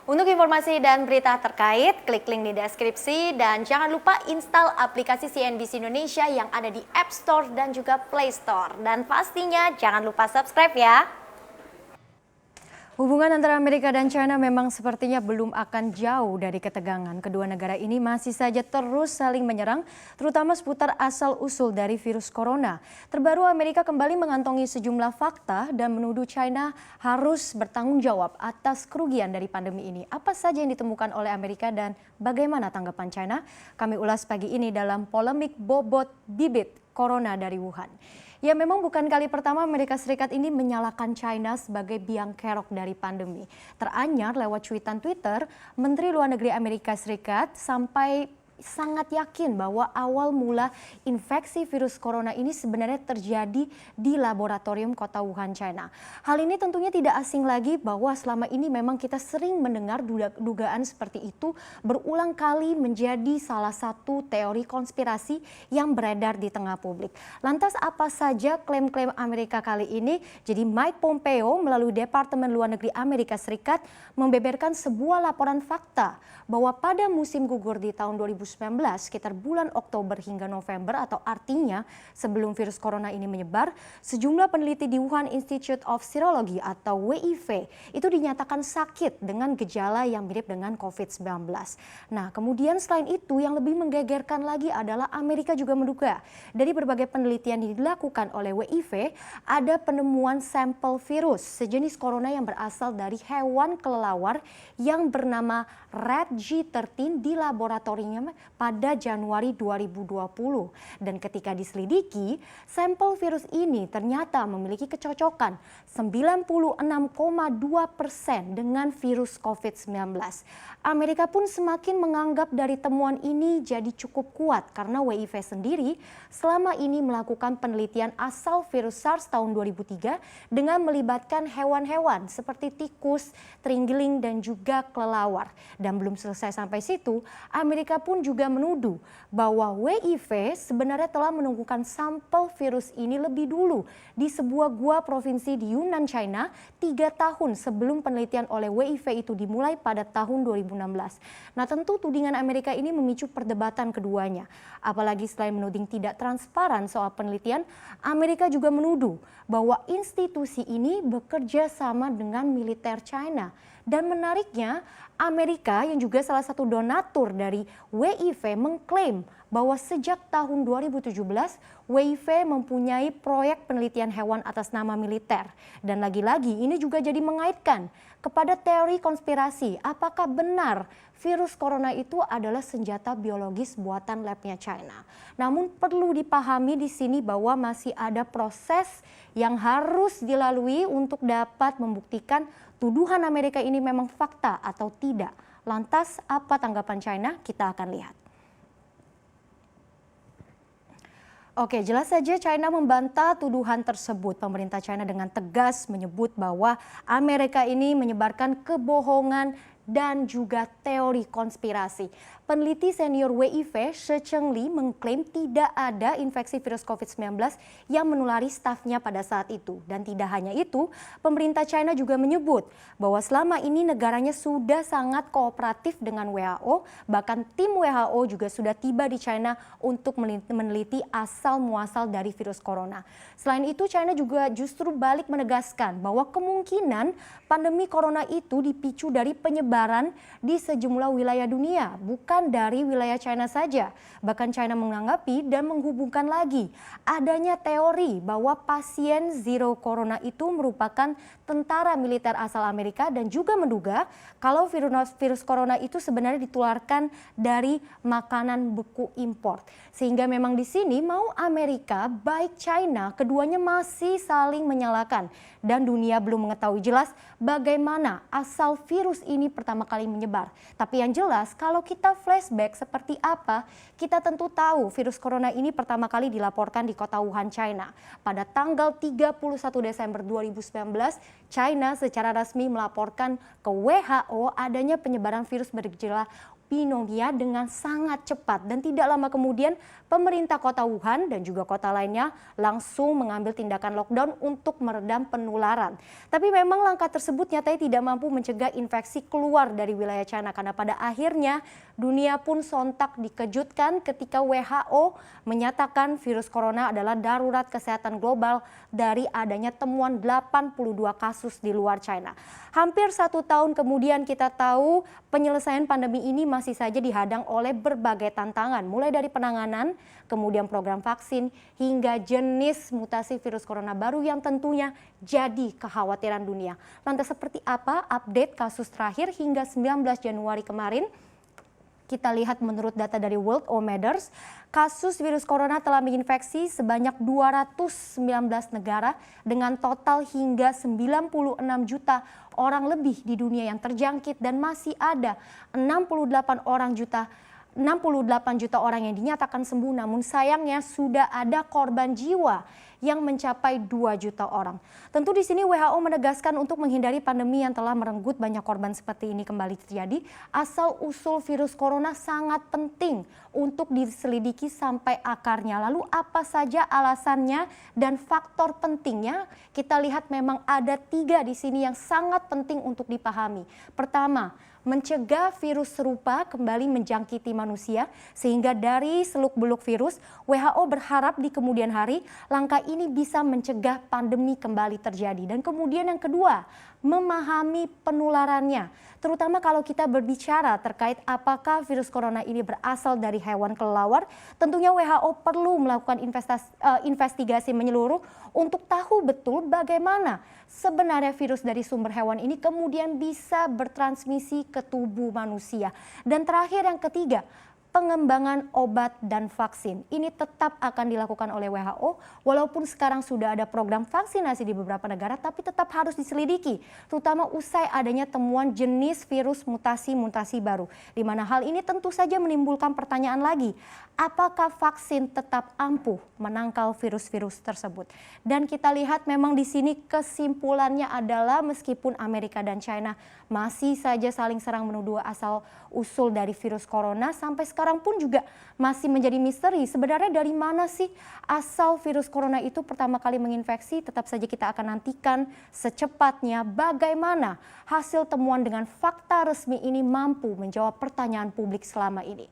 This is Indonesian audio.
Untuk informasi dan berita terkait, klik link di deskripsi dan jangan lupa install aplikasi CNBC Indonesia yang ada di App Store dan juga Play Store. Dan pastinya jangan lupa subscribe ya. Hubungan antara Amerika dan China memang sepertinya belum akan jauh dari ketegangan. Kedua negara ini masih saja terus saling menyerang, terutama seputar asal-usul dari virus corona. Terbaru Amerika kembali mengantongi sejumlah fakta dan menuduh China harus bertanggung jawab atas kerugian dari pandemi ini. Apa saja yang ditemukan oleh Amerika dan bagaimana tanggapan China? Kami ulas pagi ini dalam polemik bobot bibit corona dari Wuhan. Ya, memang bukan kali pertama Amerika Serikat ini menyalahkan China sebagai biang kerok dari pandemi. Teranyar lewat cuitan Twitter, Menteri Luar Negeri Amerika Serikat sampai sangat yakin bahwa awal mula infeksi virus corona ini sebenarnya terjadi di laboratorium kota Wuhan, China. Hal ini tentunya tidak asing lagi bahwa selama ini memang kita sering mendengar dugaan seperti itu berulang kali menjadi salah satu teori konspirasi yang beredar di tengah publik. Lantas apa saja klaim-klaim Amerika kali ini? Jadi Mike Pompeo melalui Departemen Luar Negeri Amerika Serikat membeberkan sebuah laporan fakta bahwa pada musim gugur di tahun 2019 sekitar bulan Oktober hingga November atau artinya sebelum virus corona ini menyebar, sejumlah peneliti di Wuhan Institute of Serology atau WIV itu dinyatakan sakit dengan gejala yang mirip dengan COVID-19. Nah, kemudian selain itu yang lebih menggegerkan lagi adalah Amerika juga menduga dari berbagai penelitian yang dilakukan oleh WIV ada penemuan sampel virus sejenis corona yang berasal dari hewan kelelawar yang bernama Rat G13 di laboratoriumnya pada Januari 2020. Dan ketika diselidiki, sampel virus ini ternyata memiliki kecocokan 96,2% dengan virus COVID-19. Amerika pun semakin menganggap dari temuan ini jadi cukup kuat karena WIV sendiri selama ini melakukan penelitian asal virus SARS tahun 2003 dengan melibatkan hewan-hewan seperti tikus, terenggiling, dan juga kelelawar. Dan belum selesai sampai situ, Amerika pun juga menuduh bahwa WIV sebenarnya telah menemukan sampel virus ini lebih dulu di sebuah gua provinsi di Yunnan, China 3 tahun sebelum penelitian oleh WIV itu dimulai pada tahun 2016. Nah, tentu tudingan Amerika ini memicu perdebatan keduanya. Apalagi selain menuding tidak transparan soal penelitian, Amerika juga menuduh bahwa institusi ini bekerja sama dengan militer China. Dan menariknya, Amerika yang juga salah satu donatur dari WIV mengklaim bahwa sejak tahun 2017 WIV mempunyai proyek penelitian hewan atas nama militer. Dan lagi-lagi ini juga jadi mengaitkan kepada teori konspirasi. Apakah benar virus corona itu adalah senjata biologis buatan labnya China? Namun perlu dipahami di sini bahwa masih ada proses yang harus dilalui untuk dapat membuktikan tuduhan Amerika ini memang fakta atau tidak. Lantas apa tanggapan China? Kita akan lihat. Oke, jelas saja China membantah tuduhan tersebut. Pemerintah China dengan tegas menyebut bahwa Amerika ini menyebarkan kebohongan dan juga teori konspirasi. Peneliti senior WIV, She Chengli, mengklaim tidak ada infeksi virus COVID-19 yang menulari stafnya pada saat itu. Dan tidak hanya itu, pemerintah China juga menyebut bahwa selama ini negaranya sudah sangat kooperatif dengan WHO, bahkan tim WHO juga sudah tiba di China untuk meneliti asal-muasal dari virus corona. Selain itu, China juga justru balik menegaskan bahwa kemungkinan pandemi corona itu dipicu dari penyebaran di sejumlah wilayah dunia, bukan dari wilayah China saja. Bahkan China menanggapi dan menghubungkan lagi adanya teori bahwa pasien zero corona itu merupakan tentara militer asal Amerika dan juga menduga kalau virus corona itu sebenarnya ditularkan dari makanan beku impor. Sehingga memang di sini mau Amerika baik China keduanya masih saling menyalahkan dan dunia belum mengetahui jelas bagaimana asal virus ini pertama kali menyebar. Tapi yang jelas kalau kita flashback seperti apa, kita tentu tahu virus corona ini pertama kali dilaporkan di kota Wuhan, China. Pada tanggal 31 Desember 2019, China secara resmi melaporkan ke WHO adanya penyebaran virus bergejala pneumonia dengan sangat cepat dan tidak lama kemudian pemerintah kota Wuhan dan juga kota lainnya langsung mengambil tindakan lockdown untuk meredam penularan. Tapi memang langkah tersebut nyatanya tidak mampu mencegah infeksi keluar dari wilayah China karena pada akhirnya dunia pun sontak dikejutkan ketika WHO menyatakan virus corona adalah darurat kesehatan global dari adanya temuan 82 kasus di luar China. Hampir 1 tahun kemudian kita tahu penyelesaian pandemi ini masih saja dihadang oleh berbagai tantangan, mulai dari penanganan, kemudian program vaksin, hingga jenis mutasi virus corona baru yang tentunya jadi kekhawatiran dunia. Lantas seperti apa update kasus terakhir hingga 19 Januari kemarin? Kita lihat menurut data dari Worldometers, kasus virus corona telah menginfeksi sebanyak 219 negara dengan total hingga 96 juta orang lebih di dunia yang terjangkit dan masih ada 68 juta orang yang dinyatakan sembuh, namun sayangnya sudah ada korban jiwa yang mencapai 2 juta orang. Tentu di sini WHO menegaskan untuk menghindari pandemi yang telah merenggut banyak korban seperti ini kembali terjadi, asal-usul virus corona sangat penting untuk diselidiki sampai akarnya. Lalu apa saja alasannya dan faktor pentingnya? Kita lihat memang ada 3 di sini yang sangat penting untuk dipahami. Pertama, mencegah virus serupa kembali menjangkiti manusia sehingga dari seluk-beluk virus, WHO berharap di kemudian hari langkah ini bisa mencegah pandemi kembali terjadi. Dan kemudian yang kedua, memahami penularannya. Terutama kalau kita berbicara terkait apakah virus corona ini berasal dari hewan kelelawar, tentunya WHO perlu melakukan investigasi menyeluruh untuk tahu betul bagaimana sebenarnya virus dari sumber hewan ini kemudian bisa bertransmisi ke tubuh manusia. Dan terakhir yang ketiga, pengembangan obat dan vaksin. Ini tetap akan dilakukan oleh WHO, walaupun sekarang sudah ada program vaksinasi di beberapa negara, tapi tetap harus diselidiki, terutama usai adanya temuan jenis virus mutasi-mutasi baru. Di mana hal ini tentu saja menimbulkan pertanyaan lagi, apakah vaksin tetap ampuh menangkal virus-virus tersebut? Dan kita lihat memang di sini kesimpulannya adalah meskipun Amerika dan China masih saja saling serang menuduh asal-usul dari virus corona, sampai sekarang pun juga masih menjadi misteri. Sebenarnya dari mana sih asal virus corona itu pertama kali menginfeksi? Tetap saja kita akan nantikan secepatnya bagaimana hasil temuan dengan fakta resmi ini mampu menjawab pertanyaan publik selama ini.